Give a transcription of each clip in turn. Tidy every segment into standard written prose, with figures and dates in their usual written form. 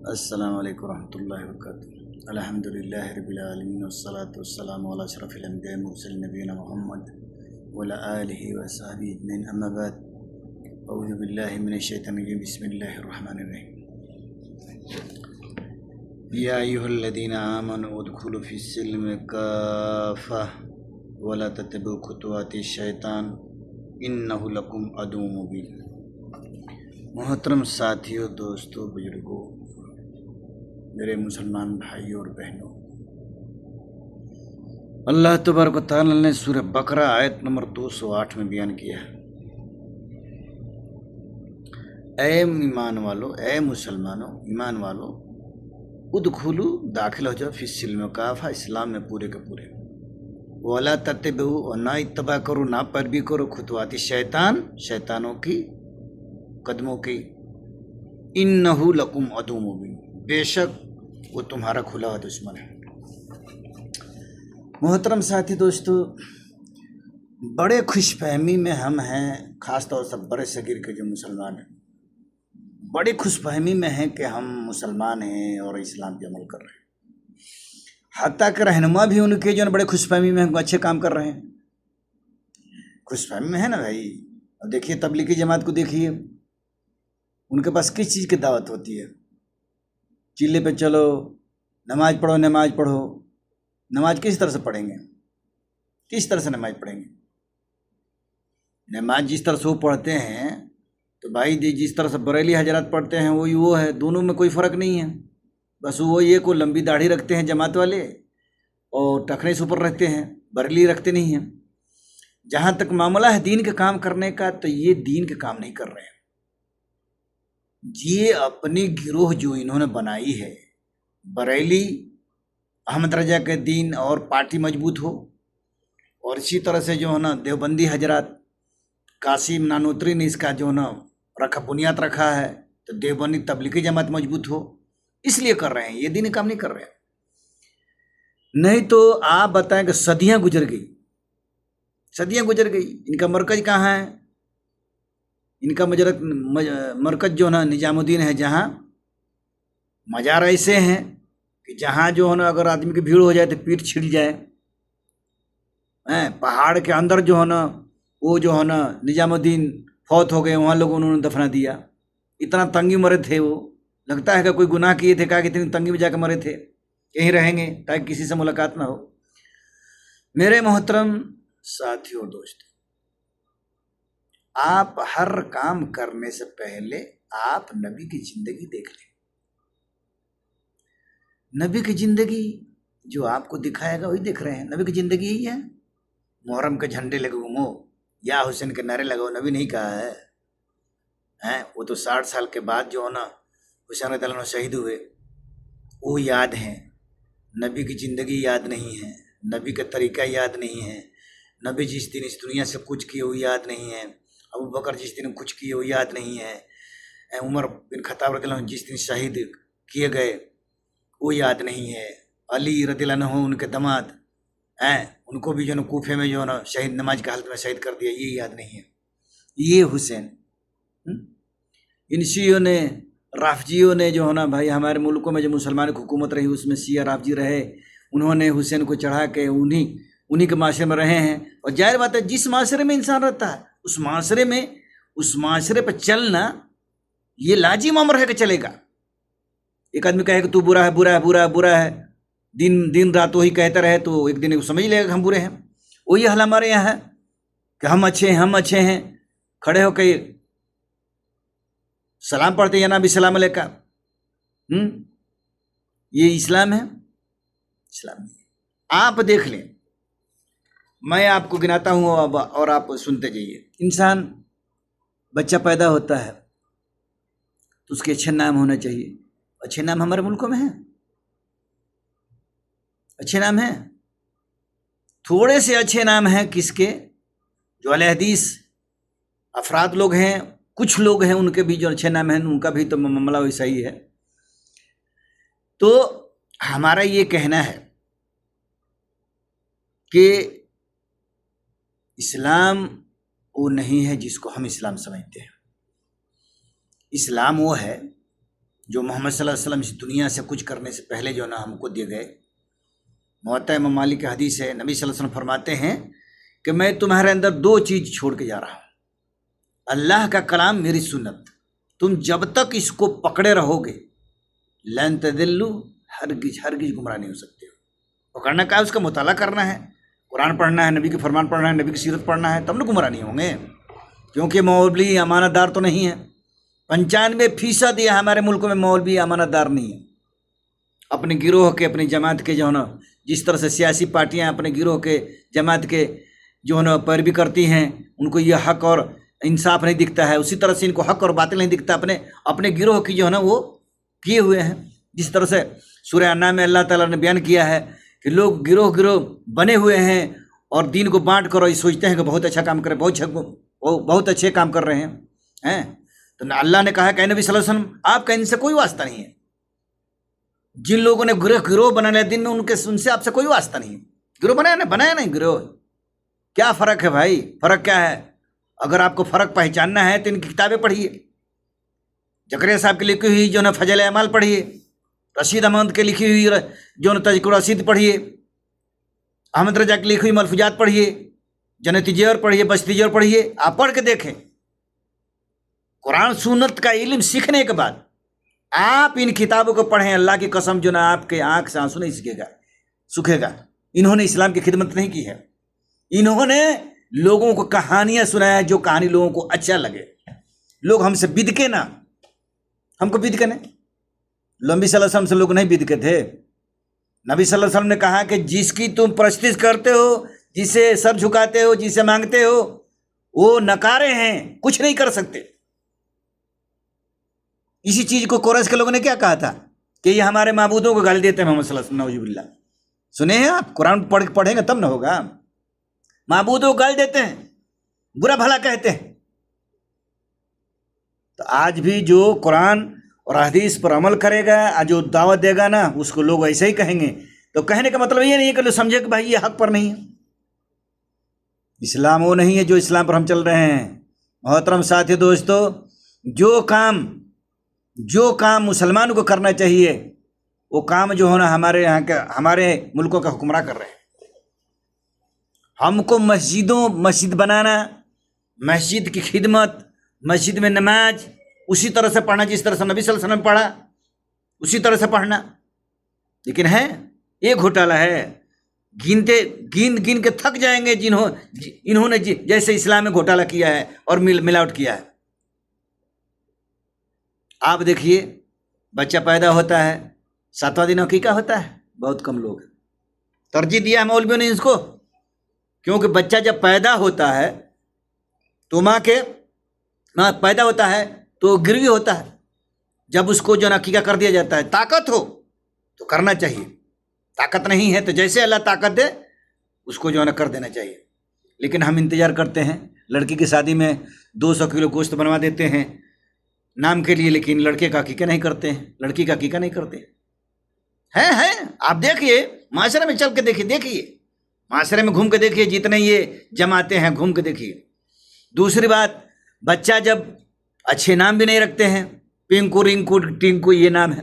السلام علیکم ورحمۃ اللہ وبرکاتہ۔ الحمد للہ رب العالمین والصلاة والسلام علی اشرف الانبیاء مرسل نبینا محمد وعلی آلہ وصحبہ اجمعین، اما بعد، اعوذ باللہ من الشیطان الرجیم، بسم اللہ الرحمن الرحیم۔ یا ایھا الذین آمنوا ادخلوا فی السلم کافۃ ولا تتبعوا خطوات الشیطان انہ لکم عدو مبین۔ محترم ساتھیوں، دوستوں، بزرگوں، میرے مسلمان بھائیوں اور بہنوں، اللہ تبارک و تعالی نے سورہ بقرہ آیت نمبر 208 میں بیان کیا ہے، اے ایمان والو، اے مسلمانوں، ایمان والو، ادخلو، داخل ہو جاؤ، فی السلم کافہ، اسلام میں پورے کے پورے، ولا تتبعوا، اور نہ اتباع کرو، نہ پیروی کرو، خطوات شیطان، شیطانوں کی قدموں کی، انہ لکم عدو مبین، بے شک وہ تمہارا کھلا ہوا دشمن ہے۔ محترم ساتھی دوستو، بڑے خوش فہمی میں ہم ہیں، خاص طور سے بڑے صغیر کے جو مسلمان ہیں، بڑی خوش فہمی میں ہیں کہ ہم مسلمان ہیں اور اسلام پہ عمل کر رہے ہیں، حتیٰ کہ رہنما بھی ان کے جو ہے بڑے خوش فہمی میں ہیں، اچھے کام کر رہے ہیں، خوش فہمی میں ہے نا بھائی۔ اب دیکھیے تبلیغی جماعت کو دیکھیے، ان کے پاس کس چیز کی دعوت ہوتی ہے؟ چلے پہ چلو، نماز پڑھو، نماز پڑھو۔ نماز کس طرح سے پڑھیں گے؟ کس طرح سے نماز پڑھیں گے؟ نماز جس طرح سے وہ پڑھتے ہیں تو بھائی جس طرح سے بریلی حضرات پڑھتے ہیں وہی وہ ہے، دونوں میں کوئی فرق نہیں ہے، بس وہ یہ کو لمبی داڑھی رکھتے ہیں جماعت والے اور ٹخنے سے اوپر رکھتے ہیں، بریلی رکھتے نہیں ہیں۔ جہاں تک معاملہ ہے دین کے کام کرنے کا، تو یہ دین کے کام نہیں کر رہے ہیں، یہ اپنی گروہ جو انہوں نے بنائی ہے، بریلی احمد رضا کے دین اور پارٹی مضبوط ہو، اور اسی طرح سے جو ہے نا دیوبندی حضرات، قاسم نانوتری نے اس کا جو ہے نا بنیاد رکھا ہے، تو دیوبندی تبلیغی جماعت مضبوط ہو، اس لیے کر رہے ہیں، یہ دینی کام نہیں کر رہے ہیں۔ نہیں تو آپ بتائیں کہ صدیاں گزر گئی، صدیاں گزر گئی، ان کا مرکز کہاں ہے؟ ان کا مرکز جو ہے نا نظام الدین ہے، جہاں مزار ایسے ہیں کہ جہاں جو ہے نا اگر آدمی کی بھیڑ ہو جائے تو پیٹھ چھڑ جائے، پہاڑ کے اندر جو ہے نا وہ جو ہے نا نظام الدین فوت ہو گئے، وہاں لوگوں انہوں نے دفنا دیا، اتنا تنگی مرے تھے وہ، لگتا ہے کہ کوئی گناہ کیے تھے، کہا کہ اتنی تنگی میں جا کے مرے تھے، یہیں رہیں گے تاکہ کسی سے ملاقات نہ ہو۔ میرے محترم ساتھیوں، دوستوں، آپ ہر کام کرنے سے پہلے آپ نبی کی زندگی دیکھ لیں۔ نبی کی زندگی جو آپ کو دکھائے گا وہی دیکھ رہے ہیں، نبی کی زندگی یہی ہے۔ محرم کے جھنڈے لگے گھومو، یا حسین کے نعرے لگاؤ، نبی نہیں کہا ہے، وہ تو 60 سال کے بعد جو ہے نا حسین رضی اللہ عنہ شہید ہوئے، وہ یاد ہیں، نبی کی زندگی یاد نہیں ہے، نبی کا طریقہ یاد نہیں ہے، نبی جس دن اس دنیا سے کچھ کیے وہ یاد نہیں ہے، ابو بکر جس دن کچھ کیے وہ یاد نہیں ہے، عمر بن خطاب رضی اللہ عنہ جس دن شہید کیے گئے وہ یاد نہیں ہے، علی رضی اللہ عنہ ان کے داماد ان کو بھی جو ہے نا کوفے میں جو ہے نا شہید، نماز کی حالت میں شہید کر دیا، یہ یاد نہیں ہے۔ یہ حسین، ان شیعوں نے، رافضیوں نے جو ہے نا بھائی ہمارے ملکوں میں جو مسلمان کی حکومت رہی اس میں شیعہ رافضی رہے، انہوں نے حسین کو چڑھا کے انہی کے معاشرے میں رہے ہیں، اور ظاہر بات ہے جس معاشرے میں انسان رہتا ہے اس معاشرے پہ چلنا یہ لازم امر ہے کہ چلے گا۔ ایک آدمی کہے کہ تو برا ہے، برا ہے، برا ہے، برا ہے، دن رات وہی کہتا رہے تو ایک دن سمجھ لے گا کہ ہم برے ہیں۔ وہی حال ہمارے یہاں ہے کہ ہم اچھے ہیں، ہم اچھے ہیں، کھڑے ہو کے سلام پڑھتے ہیں، یا نبی السلام علیکم، یہ اسلام ہے؟ اسلام نہیں ہے۔ آپ دیکھ لیں، میں آپ کو گناتا ہوں اور آپ سنتے جائیے۔ انسان بچہ پیدا ہوتا ہے تو اس کے اچھے نام ہونا چاہیے، اچھے نام ہمارے ملکوں میں ہیں، اچھے نام ہیں، تھوڑے سے اچھے نام ہیں کس کے؟ جو اہل حدیث افراد لوگ ہیں، کچھ لوگ ہیں ان کے بھی جو اچھے نام ہیں، ان کا بھی تو معاملہ ویسا ہی ہے۔ تو ہمارا یہ کہنا ہے کہ اسلام وہ نہیں ہے جس کو ہم اسلام سمجھتے ہیں۔ اسلام وہ ہے جو محمد صلی اللہ علیہ وسلم اس دنیا سے کچھ کرنے سے پہلے جو ہے نا ہم کو دیے گئے۔ موطا امام مالک کی حدیث ہے، نبی صلی اللہ علیہ وسلم فرماتے ہیں کہ میں تمہارے اندر 2 چیز چھوڑ کے جا رہا ہوں، اللہ کا کلام، میری سنت، تم جب تک اس کو پکڑے رہو گے لن تضلوا، ہرگز گمراہ نہیں ہو سکتے ہو۔ پکڑنا کا ہے، اس کا مطالعہ کرنا ہے، قرآن پڑھنا ہے، نبی کے فرمان پڑھنا ہے، نبی کی سیرت پڑھنا ہے، تب نہ گمراہ نہیں ہوں گے۔ کیونکہ مولوی امانت دار تو نہیں ہے، 95% یہ ہمارے ملک میں مولوی امانت دار نہیں ہے۔ اپنے گروہ کے، اپنی جماعت کے جو ہے نا، جس طرح سے سیاسی پارٹیاں اپنے گروہ کے، جماعت کے جو ہے نا پیروی کرتی ہیں، ان کو یہ حق اور انصاف نہیں دکھتا ہے، اسی طرح سے ان کو حق اور باطل نہیں دکھتا، اپنے گروہ کی جو ہے نا وہ کیے ہوئے ہیں۔ جس طرح سے سورہ انعام میں اللہ تعالیٰ نے بیان کیا ہے کہ لوگ گروہ بنے ہوئے ہیں اور دین کو بانٹ کر یہ سوچتے ہیں کہ بہت اچھا کام کر رہے ہیں، بہت اچھے کام کر رہے ہیں۔ تو اللہ نے کہا کہ اے نبی صلی اللہ علیہ وسلم، آپ کا ان سے کوئی واسطہ نہیں ہے۔ جن لوگوں نے گروہ بنا لیا دن میں، ان سے آپ سے کوئی واسطہ نہیں ہے۔ گروہ بنایا نہیں گروہ، کیا فرق ہے بھائی؟ فرق کیا ہے؟ اگر آپ کو فرق پہچاننا ہے تو ان کی کتابیں پڑھیے، زکریا صاحب کی لکھی ہوئی جو ہے فضل اعمال پڑھیے، رشید احمد کے لکھی ہوئی جو ہے تذکرہ رشید پڑھیے، احمد رضا کی لکھی ہوئی ملفوظات پڑھیے، جنتی جیور پڑھیے، بستی جیور پڑھیے، آپ پڑھ کے دیکھیں۔ قرآن سنت کا علم سیکھنے کے بعد آپ ان کتابوں کو پڑھیں، اللہ کی قسم جو نا آپ کے آنکھ سے آنسو نہیں سکھے گا۔ انہوں نے اسلام کی خدمت نہیں کی ہے، انہوں نے لوگوں کو کہانیاں سنایا، جو کہانی لوگوں کو اچھا لگے۔ لوگ ہم سے بدکے نا، ہم کو بدکے نہیں، نبی صلی اللہ علیہ وسلم سے لوگ نہیں بدکے تھے۔ نبی صلی اللہ علیہ وسلم نے کہا کہ جس کی تم پرستش کرتے ہو، جسے سر جھکاتے ہو، جسے مانگتے ہو، وہ نکارے ہیں، کچھ نہیں کر سکتے۔ اسی چیز کو قریش کے لوگوں نے کیا کہا تھا کہ یہ ہمارے معبودوں کو گالی دیتے ہیں محمد صلی اللہ علیہ وسلم، نعوذ باللہ۔ سنے ہیں آپ؟ قرآن پڑھیں گے تب نہ ہوگا۔ معبودوں کو گالی دیتے ہیں، برا بھلا کہتے ہیں۔ تو آج بھی جو قرآن اور حدیث پر عمل کرے گا، جو دعوت دے گا نا، اس کو لوگ ایسے ہی کہیں گے۔ تو کہنے کا مطلب یہ نہیں ہے کہ لوگ سمجھے کہ بھائی یہ حق پر نہیں ہے۔ اسلام وہ نہیں ہے جو اسلام پر ہم چل رہے ہیں۔ محترم ساتھی دوستو، جو کام مسلمانوں کو کرنا چاہیے، وہ کام جو ہونا ہمارے ملکوں کا حکمراں کر رہے ہیں۔ ہم کو مسجد بنانا، مسجد کی خدمت، مسجد میں نماز اسی طرح سے پڑھنا جس طرح سے نبی صلی اللہ علیہ وسلم پڑھا، اسی طرح سے پڑھنا۔ لیکن ہے یہ گھوٹالہ ہے، گن کے تھک جائیں گے انہوں نے جیسے اسلام میں گھوٹالہ کیا ہے اور ملاوٹ کیا ہے۔ آپ دیکھیے، بچہ پیدا ہوتا ہے، 7واں دن عقیقہ ہوتا ہے، بہت کم لوگ ترجیح دیا ہے مولویوں نے اس کو، کیونکہ بچہ جب پیدا ہوتا ہے تو ماں پیدا ہوتا ہے تو گروی ہوتا ہے، جب اس کو جو عقیقہ کر دیا جاتا ہے، طاقت ہو تو کرنا چاہیے، طاقت نہیں ہے تو جیسے اللہ طاقت دے اس کو جو ہے نا کر دینا چاہیے۔ لیکن ہم انتظار کرتے ہیں، لڑکی کی شادی میں 200 کلو گوشت بنوا دیتے ہیں نام کے لیے، لیکن لڑکے کا عقیقہ نہیں کرتے ہیں، لڑکی کا عقیقہ نہیں کرتے ہیں۔ آپ دیکھیے معاشرے میں چل کے دیکھیے معاشرے میں گھوم کے دیکھیے، جتنے یہ جماعتیں ہیں گھوم کے دیکھیے۔ دوسری بات، بچہ جب اچھے نام بھی نہیں رکھتے ہیں، پنکو رنکو ٹنکو یہ نام ہے۔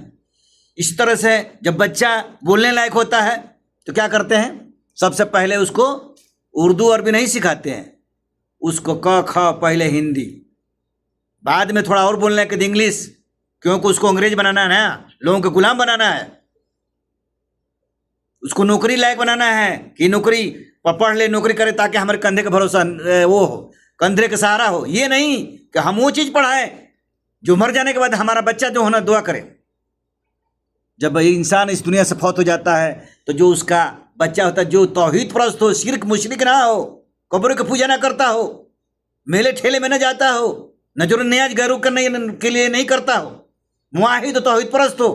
اس طرح سے جب بچہ بولنے لائق ہوتا ہے تو کیا کرتے ہیں؟ سب سے پہلے اس کو اردو عربی نہیں سکھاتے ہیں، اس کو ک کھ پہلے ہندی، بعد میں تھوڑا اور بولنے کے انگلش، کیونکہ اس کو انگریز بنانا ہے نا، لوگوں کے غلام بنانا ہے، اس کو نوکری لائق بنانا ہے کہ نوکری پڑھ لے، نوکری کرے تاکہ ہمارے کندھے کا بھروسہ وہ ہو، کندھے کا سہارا ہو۔ یہ نہیں کہ ہم وہ چیز پڑھائیں جو مر جانے کے بعد ہمارا بچہ جو ہونا دعا کرے۔ جب انسان اس دنیا سے فوت ہو جاتا ہے تو جو اس کا بچہ ہوتا ہے جو توحید پرست ہو، شرک مشرک نہ ہو، قبر کی پوجا نہ کرتا ہو، میلے ٹھیلے میں نہ جاتا ہو، نظر نیاز غیروں کرنے کے لیے نہیں کرتا ہو، موحد و توحید پرست ہو،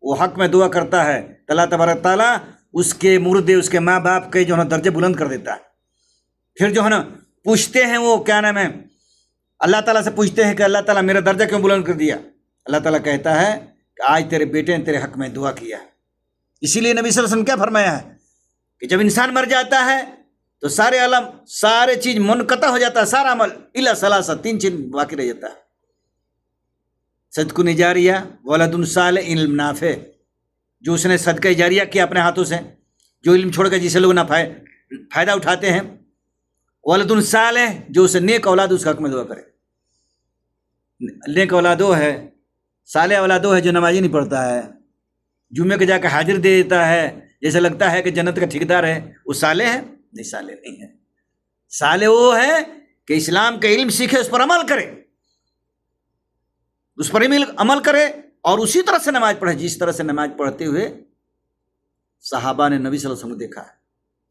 وہ حق میں دعا کرتا ہے، اللہ تبارک تعالیٰ اس کے مردے، اس کے ماں باپ کے جو ہے نا درجے بلند کر دیتا ہے۔ پھر جو ہے نا پوچھتے ہیں، وہ کیا نام ہے، اللہ تعالیٰ سے پوچھتے ہیں کہ اللہ تعالیٰ میرا درجہ کیوں بلند کر دیا؟ اللہ تعالیٰ کہتا ہے کہ آج تیرے بیٹے نے تیرے حق میں دعا کیا ہے۔ اسی لیے نبی صلی اللہ علیہ وسلم کیا فرمایا ہے کہ جب انسان مر جاتا ہے تو سارے علم، سارے چیز منقطع ہو جاتا ہے، سارا عمل الا ثلاثہ، 3 چیز باقی رہ جاتا ہے، صدقہ جاریہ ولد صالح علم نافع، جو اس نے صدقہ جاریہ کیا اپنے ہاتھوں سے، جو علم چھوڑ کر جسے لوگ فائدہ اٹھاتے ہیں، ولد صالح، جو اسے نیک اولاد اس کا حق میں دعا کرے۔ نیک اولاد وہ ہے، صالح اولاد وہ ہے جو نمازی نہیں پڑھتا ہے، جمعے کے جا کے حاضر دے دیتا ہے، جیسے لگتا ہے کہ جنت کا ٹھیکیدار ہے، وہ صالح ہے؟ نہیں، صالح نہیں ہے۔ صالح وہ ہے کہ اسلام کا علم سیکھے، اس پر عمل کرے، اس پر عمل کرے، اور اسی طرح سے نماز پڑھے جس طرح سے نماز پڑھتے ہوئے صحابہ نے نبی صلی اللہ علیہ وسلم کو دیکھا ہے۔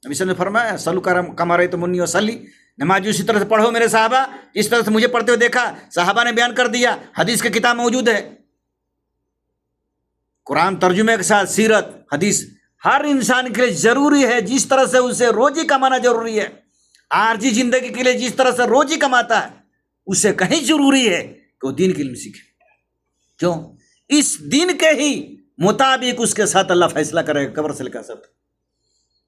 نبی صلی اللہ علیہ وسلم نے فرمایا صلو کما رأیتمونی اصلی، نماز اسی طرح سے پڑھو میرے صحابہ جس طرح سے مجھے پڑھتے ہوئے دیکھا۔ صحابہ نے بیان کر دیا، حدیث کی کتاب موجود ہے، قرآن ترجمے کے ساتھ سیرت حدیث ہر انسان کے لیے ضروری ہے، جس طرح سے اسے روزی کمانا ضروری ہے، عارضی زندگی کے لیے جس طرح سے روزی کماتا ہے، اس سے کہیں ضروری ہے کہ وہ دین کے علم سیکھے۔ کیوں؟ اس دین کے ہی مطابق اس کے ساتھ اللہ فیصلہ کرے گا قبر سے لے کر سب۔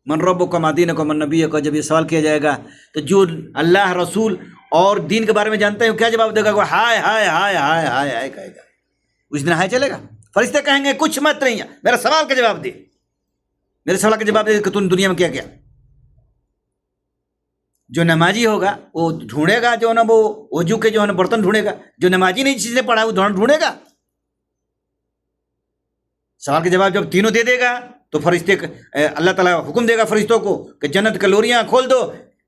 من ربک ما دینک من نبیک، جب یہ سوال کیا جائے گا تو جو اللہ رسول اور دین کے بارے میں جانتے ہیں وہ کیا جواب دے گا؟ وہ ہائے ہائے ہائے ہائے ہائے ہائے کہے گا۔ اس دن ہائے چلے گا، فرشتے کہیں گے کچھ مت نہیں ہے، میرا سوال کا جواب دے، میرے سوال کا جواب دے کہ تم دنیا میں کیا کیا۔ جو نمازی ہوگا وہ ڈھونڈے گا، جو نا وہ وضو کے جو ہے نا برتن ڈھونڈے گا، جو نمازی نہیں چیزیں پڑھا وہ ڈھونڈے گا۔ سوال کا جواب جب تینوں دے دے گا تو فرشتے اللہ تعالیٰ حکم دے گا فرشتوں کو کہ جنت کے لوریاں کھول دو،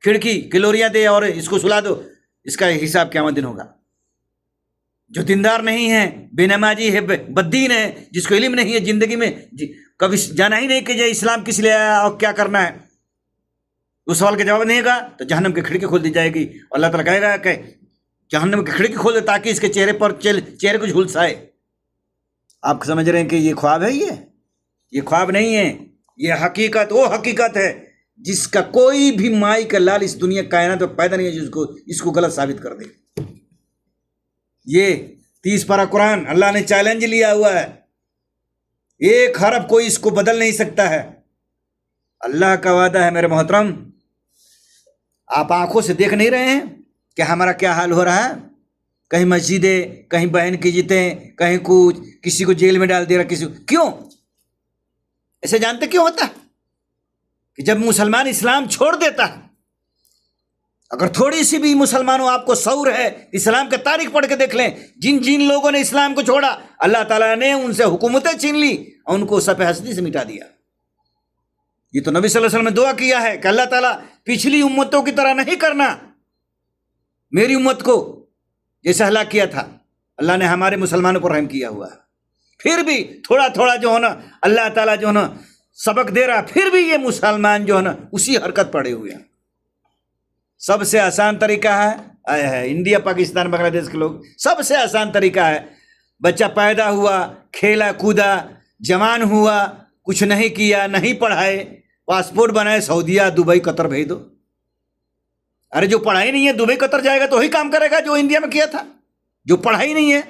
کھڑکی کی لوریاں دے اور اس کو سلا دو، اس کا حساب قیامت دن ہوگا۔ جو دیندار نہیں ہے، بے نمازی ہے، بددین ہے، جس کو علم نہیں ہے، زندگی میں کبھی جانا ہی نہیں کہ یہ اسلام کس لیے آیا اور کیا کرنا ہے، اس سوال کا جواب نہیں گا تو جہنم کی کھڑکی کھول دی جائے گی، اور اللہ تعالیٰ کہے گا کہ جہنم کی کھڑکی کھول دے تاکہ اس کے چہرے پر چہرے کو جھلسائے۔ آپ سمجھ رہے ہیں کہ یہ خواب ہے؟ یہ خواب نہیں ہے، یہ حقیقت، وہ حقیقت ہے جس کا کوئی بھی مائی کا لال اس دنیا کائنات میں پیدا نہیں ہے جو اس کو غلط ثابت کر دے۔ یہ 30 پارہ قرآن اللہ نے چیلنج لیا ہوا ہے، ایک حرف کوئی اس کو بدل نہیں سکتا ہے۔ اللہ کا وعدہ ہے میرے محترم، آپ آنکھوں سے دیکھ نہیں رہے ہیں کہ ہمارا کیا حال ہو رہا ہے؟ کہیں مسجدیں، کہیں بہن کی جتیں، کہیں کچھ، کسی کو جیل میں ڈال دے رہا، کسی کو، کیوں ایسے جانتے کیوں ہوتا ہے؟ کہ جب مسلمان اسلام چھوڑ دیتا ہے، اگر تھوڑی سی بھی مسلمانوں آپ کو شعور ہے، اسلام کا تاریخ پڑھ کے دیکھ لیں، جن لوگوں نے اسلام کو چھوڑا اللہ تعالیٰ نے ان سے حکومتیں چھین لی اور ان کو صفحہ ہستی سے مٹا دیا۔ یہ تو نبی صلی اللہ علیہ وسلم نے دعا کیا ہے کہ اللہ تعالیٰ پچھلی امتوں کی طرح نہیں کرنا، میری امت کو جیسے ہلاک کیا تھا، اللہ نے ہمارے مسلمانوں پر رحم کیا ہوا ہے۔ پھر بھی تھوڑا تھوڑا جو ہے نا اللہ تعالیٰ جو ہے نا سبق دے رہا، پھر بھی یہ مسلمان جو ہے نا اسی حرکت پڑے ہوئے ہیں۔ سب سے آسان طریقہ ہے انڈیا پاکستان بنگلہ دیش کے لوگ، سب سے آسان طریقہ ہے، بچہ پیدا ہوا، کھیلا کودا، جوان ہوا، کچھ نہیں کیا، نہیں پڑھائے، پاسپورٹ بنائے، سعودیہ، دبئی، قطر بھیج دو۔ ارے جو پڑھائی نہیں ہے دبئی قطر جائے گا تو وہی کام کرے گا جو انڈیا میں کیا تھا۔ جو پڑھائی نہیں ہے،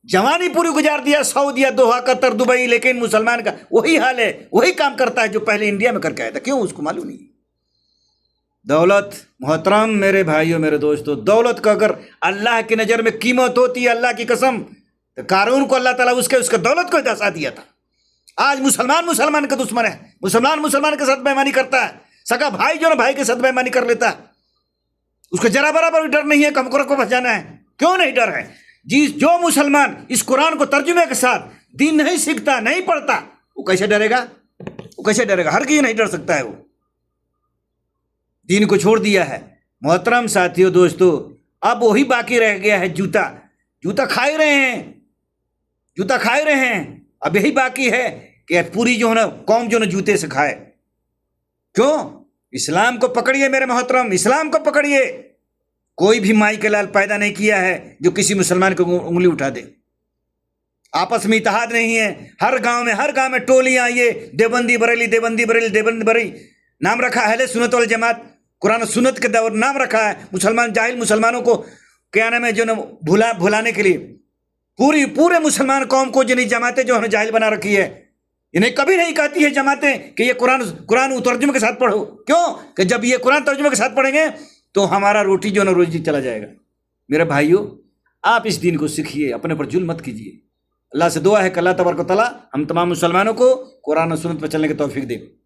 جوانی پوری گزار دیا سعودیہ، دوحہ، قطر، دبئی، لیکن مسلمان کا وہی حال ہے، وہی کام کرتا ہے جو پہلے انڈیا میں کر کے آیا تھا۔ کیوں؟ اس کو معلوم نہیں۔ دولت، محترم میرے بھائیوں، میرے دوستو، دولت کا اگر اللہ کی نظر میں قیمت ہوتی ہے، اللہ کی قسم، تو قارون کو اللہ تعالیٰ اس کے دولت کو دسا دیا تھا۔ آج مسلمان کا دشمن ہے، مسلمان کے ساتھ بےایمانی کرتا ہے، سگا بھائی جو نا بھائی کے ساتھ بےایمانی کر لیتا ہے، اس کو ذرا برابر بھی ڈر نہیں ہے کہ ہم کو بچانا ہے۔ کیوں نہیں ڈر ہے؟ جو مسلمان اس قرآن کو ترجمے کے ساتھ دین نہیں سیکھتا، نہیں پڑھتا، وہ کیسے ڈرے گا؟ ہرگز نہیں ڈر سکتا ہے۔ وہ دین کو چھوڑ دیا ہے۔ محترم ساتھیوں، دوستو، اب وہی باقی رہ گیا ہے، جوتا کھائے رہے ہیں، اب یہی باقی ہے کہ پوری جو ہے نا قوم جو نا جوتے سے کھائے۔ کیوں؟ اسلام کو پکڑیے میرے محترم، اسلام کو پکڑیے۔ کوئی بھی مائی کے لال پیدا نہیں کیا ہے جو کسی مسلمان کو انگلی اٹھا دے۔ آپس میں اتحاد نہیں ہے، ہر گاؤں میں ٹولیاں، یہ دیوبندی بریلی نام رکھا ہے، اہل سنت والجماعت، قرآن و سنت کے دور نام رکھا ہے۔ جاہل مسلمانوں کو کیا نام ہے جو نا بھلانے کے لیے پورے مسلمان قوم کو جنہیں جماعتیں جو ہے جاہل بنا رکھی ہے۔ انہیں کبھی نہیں کہتی ہے جماعتیں کہ یہ قرآن ترجمے کے ساتھ پڑھو۔ کیوں؟ کہ جب یہ قرآن ترجمے کے ساتھ پڑھیں گے تو ہمارا روٹی جو نا روزی چلا جائے گا۔ میرے بھائیوں، آپ اس دین کو سیکھیے، اپنے پر ظلم مت کیجیے۔ اللہ سے دعا ہے کہ اللہ تبارک و تعالیٰ ہم تمام مسلمانوں کو قرآن و سنت پر چلنے کی توفیق دے۔